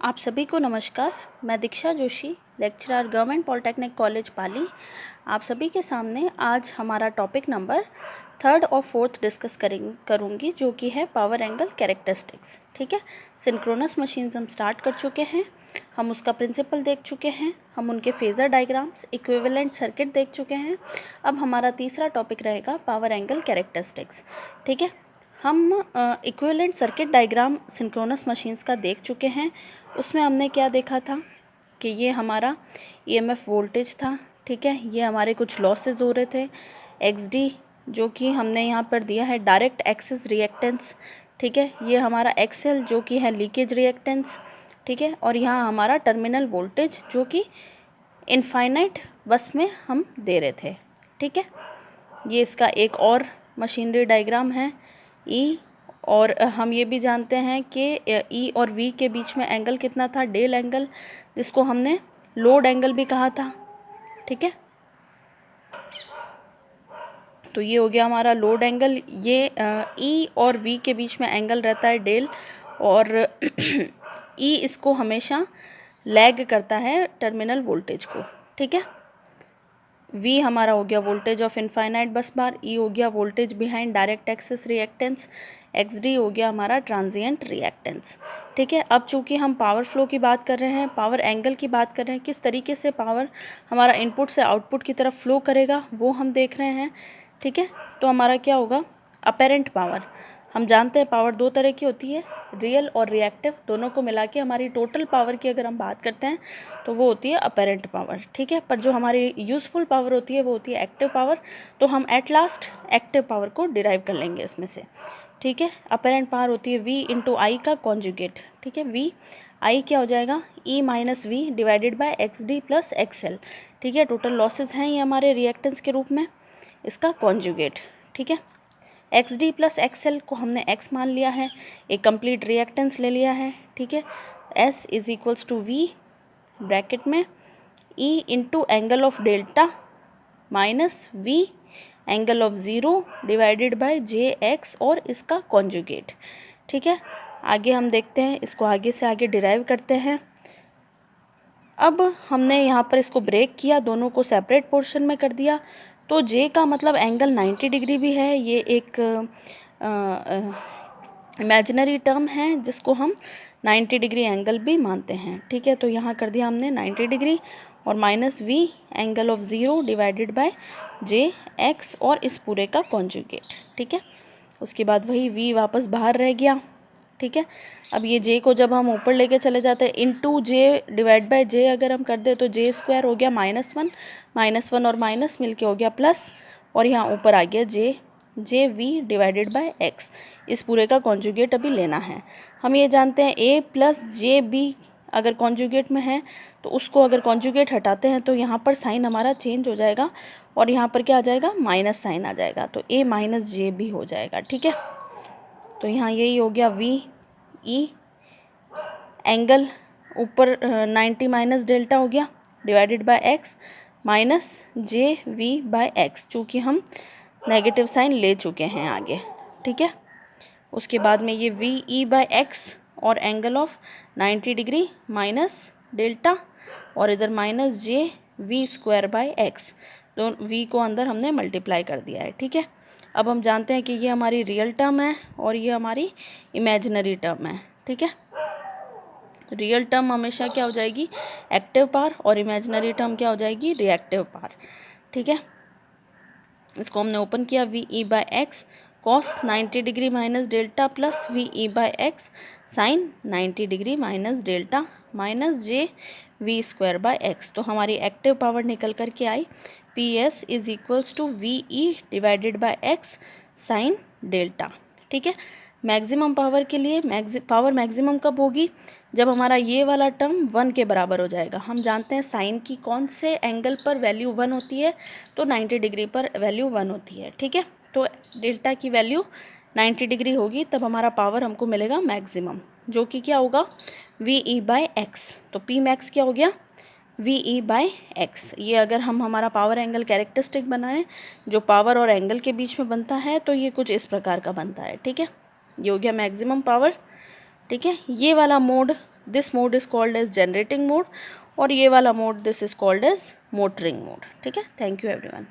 आप सभी को नमस्कार। मैं Diksha Joshi, lecturer government polytechnic college Pali, आप सभी के सामने आज हमारा टॉपिक नंबर 3rd और 4th डिस्कस करूँगी, जो कि है पावर एंगल कैरेक्टरिस्टिक्स। ठीक है, सिंक्रोनस मशीन्स हम स्टार्ट कर चुके हैं, हम उसका प्रिंसिपल देख चुके हैं, हम उनके फेज़र डायग्राम्स, इक्विवेलेंट सर्किट देख चुके हैं। अब हमारा तीसरा टॉपिक रहेगा पावर एंगल कैरेक्टरिस्टिक्स। ठीक है, हम equivalent circuit diagram synchronous machines का देख चुके हैं। उसमें हमने क्या देखा था कि ये हमारा ईएमएफ वोल्टेज था। ठीक है, ये हमारे कुछ लॉसेस हो रहे थे, एक्सडी जो कि हमने यहाँ पर दिया है डायरेक्ट एक्सेस रिएक्टेंस। ठीक है, ये हमारा एक्सएल जो कि है लीकेज रिएक्टेंस। ठीक है, और यहाँ हमारा टर्मिनल वोल्टेज जो कि इनफाइनाइट बस में हम दे रहे थे। ठीक है, ये इसका एक और मशीनरी डायग्राम है ई, और हम ये भी जानते हैं कि ई और वी के बीच में एंगल कितना था, डेल एंगल, जिसको हमने लोड एंगल भी कहा था। ठीक है, तो ये हो गया हमारा लोड एंगल। ये ई और वी के बीच में एंगल रहता है डेल, और ई इसको हमेशा लैग करता है टर्मिनल वोल्टेज को। ठीक है, वी हमारा हो गया वोल्टेज ऑफ इनफाइनाइट बस बार, ई हो गया voltage behind direct axis reactance, X D हो गया हमारा ट्रांजिएंट रिएक्टेंस। ठीक है, अब चूंकि हम पावर फ्लो की बात कर रहे हैं, पावर एंगल की बात कर रहे हैं, किस तरीके से पावर हमारा इनपुट से आउटपुट की तरफ फ्लो करेगा वो हम देख रहे हैं। ठीक है, तो हमारा क्या होगा, अपेरेंट पावर। हम जानते हैं पावर दो तरह की होती है, रियल और रिएक्टिव। दोनों को मिला के हमारी टोटल पावर की अगर हम बात करते हैं तो वो होती है अपेरेंट पावर। ठीक है, पर जो हमारी यूज़फुल पावर होती है वो होती है एक्टिव पावर। तो हम एट लास्ट एक्टिव पावर को डिराइव कर लेंगे इसमें से। ठीक है, अपेरेंट पावर होती है V इंटू आई का कॉन्जुगेट। ठीक है, V आई क्या हो जाएगा, E minus V divided by X D plus XL. ठीक है, टोटल लॉसेज हैं ये हमारे रिएक्टेंस के रूप में, इसका कॉन्जुगेट। ठीक है, एक्स डी प्लस एक्सएल को हमने x मान लिया है, एक कंप्लीट रिएक्टेंस ले लिया है। ठीक है, S is equals to V bracket में E into angle of delta minus V angle of 0 divided by JX और इसका कॉन्जुगेट। ठीक है, आगे हम देखते हैं, इसको आगे से आगे डिराइव करते हैं। अब हमने यहाँ पर इसको ब्रेक किया, दोनों को सेपरेट पोर्शन में कर दिया, तो J का मतलब एंगल 90 डिग्री भी है। ये एक इमेजिनरी टर्म है जिसको हम 90 डिग्री एंगल भी मानते हैं। ठीक है, तो यहाँ कर दिया हमने 90 डिग्री और minus V angle of 0 divided by JX और इस पूरे का कॉन्जुगेट। ठीक है, उसके बाद वही V वापस बाहर रह गया। ठीक है, अब ये J को जब हम ऊपर लेके चले जाते हैं, into J divide by J अगर हम कर दे तो J स्क्वायर हो गया -1 और माइनस मिलके हो गया प्लस, और यहाँ ऊपर आ गया जे वी डिवाइडेड बाय एक्स। इस पूरे का कॉन्जुगेट अभी लेना है। हम ये जानते हैं A प्लस जे बी अगर कॉन्जुगेट में है तो उसको अगर कॉन्जुगेट हटाते हैं तो यहाँ पर साइन हमारा चेंज हो जाएगा, और यहाँ पर क्या आ जाएगा, माइनस साइन आ जाएगा, तो A माइनस जे बी हो जाएगा। ठीक है, तो यहाँ यही हो गया V E एंगल ऊपर 90 माइनस डेल्टा हो गया divided by X minus J V by X, चूँकि हम नेगेटिव साइन ले चुके हैं आगे। ठीक है, उसके बाद में ये वी ई बाय एक्स और angle of 90 degree minus delta, और इधर minus J V square by X, तो वी को अंदर हमने मल्टीप्लाई कर दिया है। ठीक है, अब हम जानते हैं कि ये हमारी रियल टर्म है और ये हमारी इमेजिनरी टर्म है। ठीक है, रियल टर्म हमेशा क्या हो जाएगी, एक्टिव पावर, और इमेजिनरी टर्म क्या हो जाएगी, रिएक्टिव पावर। ठीक है, इसको हमने ओपन किया, V E by X cos 90 degree minus delta plus V E by X sine 90 degree minus delta minus J V square by X. तो हमारी एक्टिव पावर निकल कर के I P S is equals to V E divided by X sine delta. ठीक है, maximum power के लिए power maximum कब होगी, जब हमारा ये वाला टर्म 1 के बराबर हो जाएगा। हम जानते हैं साइन की कौन से एंगल पर वैल्यू 1 होती है, तो 90 डिग्री पर वैल्यू 1 होती है। ठीक है, तो डेल्टा की वैल्यू 90 डिग्री होगी, तब हमारा पावर हमको मिलेगा मैक्सिमम, जो कि क्या होगा, वी ई बाय एक्स। तो पी मैक्स क्या हो गया, वी ई बाय एक्स। ये अगर हम हमारा पावर एंगल कैरेक्टरिस्टिक बनाएं जो पावर और एंगल के बीच में बनता है, तो ये कुछ इस प्रकार का बनता है। ठीक है, ये हो गया मैक्सिमम पावर। ठीक है, ये वाला mode this mode is called as generating mode, और ये वाला mode this is called as motoring mode. ठीक है, थैंक यू एवरीवन।